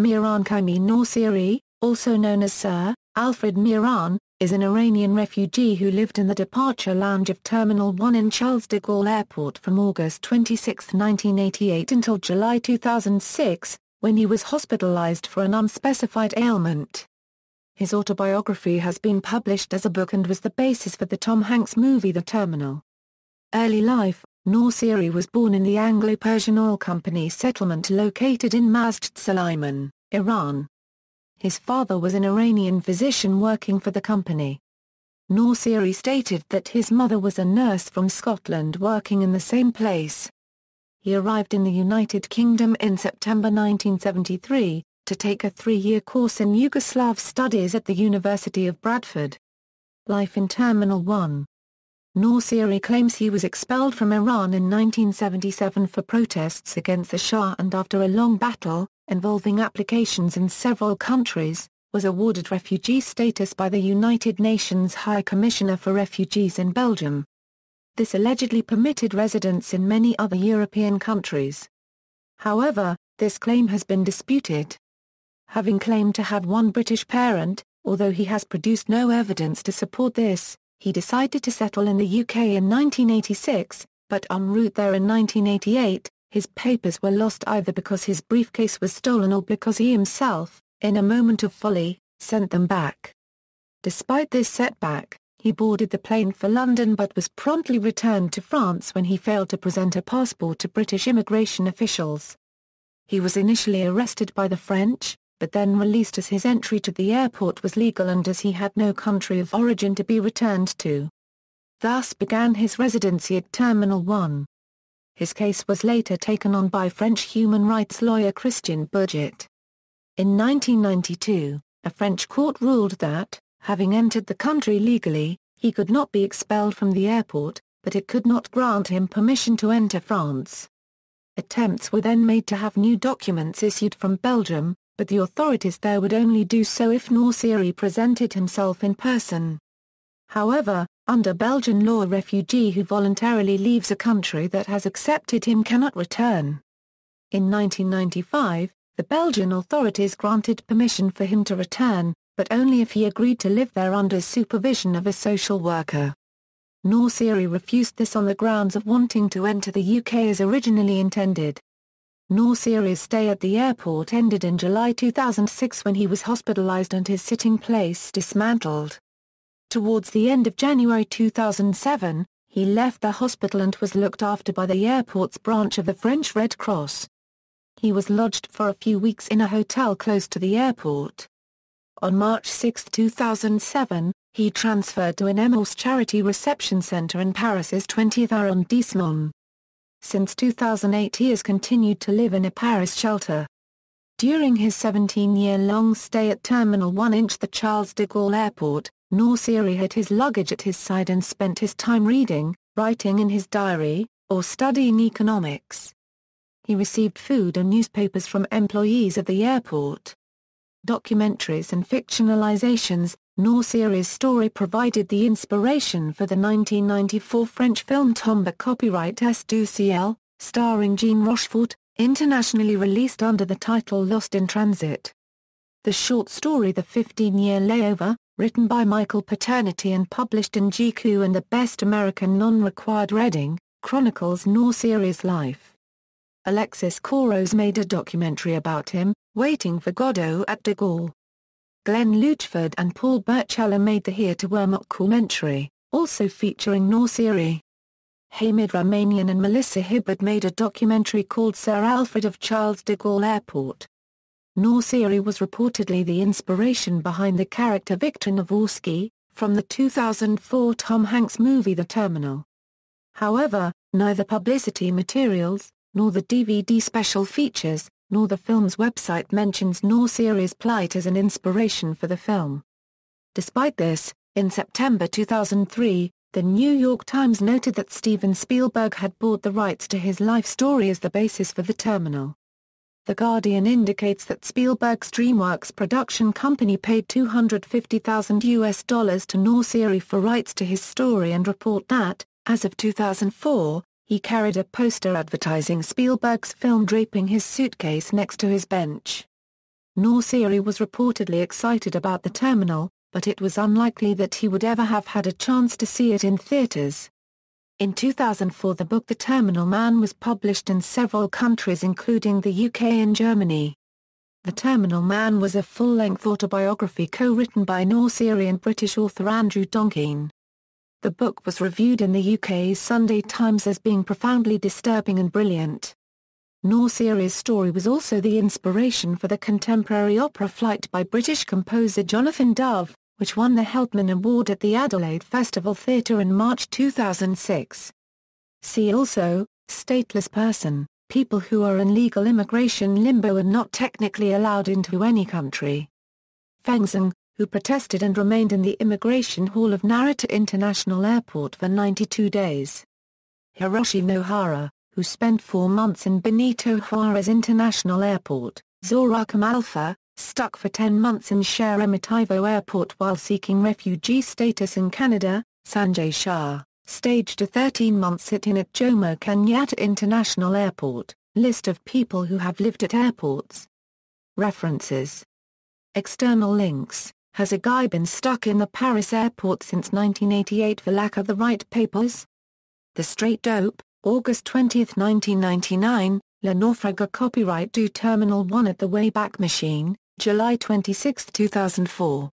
Mehran Karimi Nasseri, also known as Sir Alfred Mehran, is an Iranian refugee who lived in the departure lounge of Terminal 1 in Charles de Gaulle Airport from August 26, 1988 until July 2006, when he was hospitalized for an unspecified ailment. His autobiography has been published as a book and was the basis for the Tom Hanks movie The Terminal. Early life: Nasseri was born in the Anglo-Persian Oil Company settlement located in Masjid Sulaiman, Iran. His father was an Iranian physician working for the company. Nasseri stated that his mother was a nurse from Scotland working in the same place. He arrived in the United Kingdom in September 1973, to take a 3-year course in Yugoslav studies at the University of Bradford. Life in Terminal 1. Nasseri claims he was expelled from Iran in 1977 for protests against the Shah and after a long battle, involving applications in several countries, was awarded refugee status by the United Nations High Commissioner for Refugees in Belgium. This allegedly permitted residence in many other European countries. However, this claim has been disputed. Having claimed to have one British parent, although he has produced no evidence to support this, he decided to settle in the UK in 1986, but en route there in 1988, his papers were lost either because his briefcase was stolen or because he himself, in a moment of folly, sent them back. Despite this setback, he boarded the plane for London but was promptly returned to France when he failed to present a passport to British immigration officials. He was initially arrested by the French, but then released as his entry to the airport was legal and as he had no country of origin to be returned to. Thus began his residency at Terminal 1. His case was later taken on by French human rights lawyer Christian Bourget. In 1992, a French court ruled that, having entered the country legally, he could not be expelled from the airport, but it could not grant him permission to enter France. Attempts were then made to have new documents issued from Belgium, but the authorities there would only do so if Nasseri presented himself in person. However, under Belgian law, a refugee who voluntarily leaves a country that has accepted him cannot return. In 1995, the Belgian authorities granted permission for him to return, but only if he agreed to live there under supervision of a social worker. Nasseri refused this on the grounds of wanting to enter the UK as originally intended. Nasseri's stay at the airport ended in July 2006 when he was hospitalized and his sitting place dismantled. Towards the end of January 2007, he left the hospital and was looked after by the airport's branch of the French Red Cross. He was lodged for a few weeks in a hotel close to the airport. On March 6, 2007, he transferred to an Emmaus charity reception center in Paris's 20th arrondissement. Since 2008 he has continued to live in a Paris shelter. During his 17-year-long stay at Terminal 1 in the Charles de Gaulle Airport, Nasseri had his luggage at his side and spent his time reading, writing in his diary, or studying economics. He received food and newspapers from employees of the airport. Documentaries and fictionalizations. Nasseri's story provided the inspiration for the 1994 French film Tombe copyright S. du Ciel, starring Jean Rochefort, internationally released under the title Lost in Transit. The short story The 15-Year Layover, written by Michael Paternity and published in GQ and the Best American Non-Required Reading, chronicles Nasseri's life. Alexis Koros made a documentary about him, Waiting for Godot at de Gaulle. Glenn Luchford and Paul Burchella made the Here to Were mockumentary, also featuring Nasseri. Hamid Rahmanian and Melissa Hibbard made a documentary called Sir Alfred of Charles de Gaulle Airport. Nasseri was reportedly the inspiration behind the character Victor Navorsky, from the 2004 Tom Hanks movie The Terminal. However, neither publicity materials, nor the DVD special features, nor the film's website mentions Nasseri's plight as an inspiration for the film. Despite this, in September 2003, the New York Times noted that Steven Spielberg had bought the rights to his life story as the basis for The Terminal. The Guardian indicates that Spielberg's DreamWorks production company paid $250,000 to Nasseri for rights to his story and report that, as of 2004, he carried a poster advertising Spielberg's film draping his suitcase next to his bench. Nasseri was reportedly excited about the terminal, but it was unlikely that he would ever have had a chance to see it in theaters. In 2004 the book The Terminal Man was published in several countries including the UK and Germany. The Terminal Man was a full-length autobiography co-written by Nasseri and British author Andrew Donkin. The book was reviewed in the UK's Sunday Times as being profoundly disturbing and brilliant. Nasseri's story was also the inspiration for the contemporary opera Flight by British composer Jonathan Dove, which won the Helpman Award at the Adelaide Festival Theatre in March 2006. See also, stateless person, people who are in legal immigration limbo and not technically allowed into any country. Feng Zhang, who protested and remained in the immigration hall of Narita International Airport for 92 days. Hiroshi Nohara, who spent 4 months in Benito Juarez International Airport. Zora Kamalfa, stuck for 10 months in Sheremetyevo Airport while seeking refugee status in Canada. Sanjay Shah, staged a 13-month sit-in at Jomo Kenyatta International Airport. List of people who have lived at airports. References. External links. Has a guy been stuck in the Paris airport since 1988 for lack of the right papers? The Straight Dope, August 20, 1999, Le Naufrage copyright du Terminal 1 at the Wayback Machine, July 26, 2004.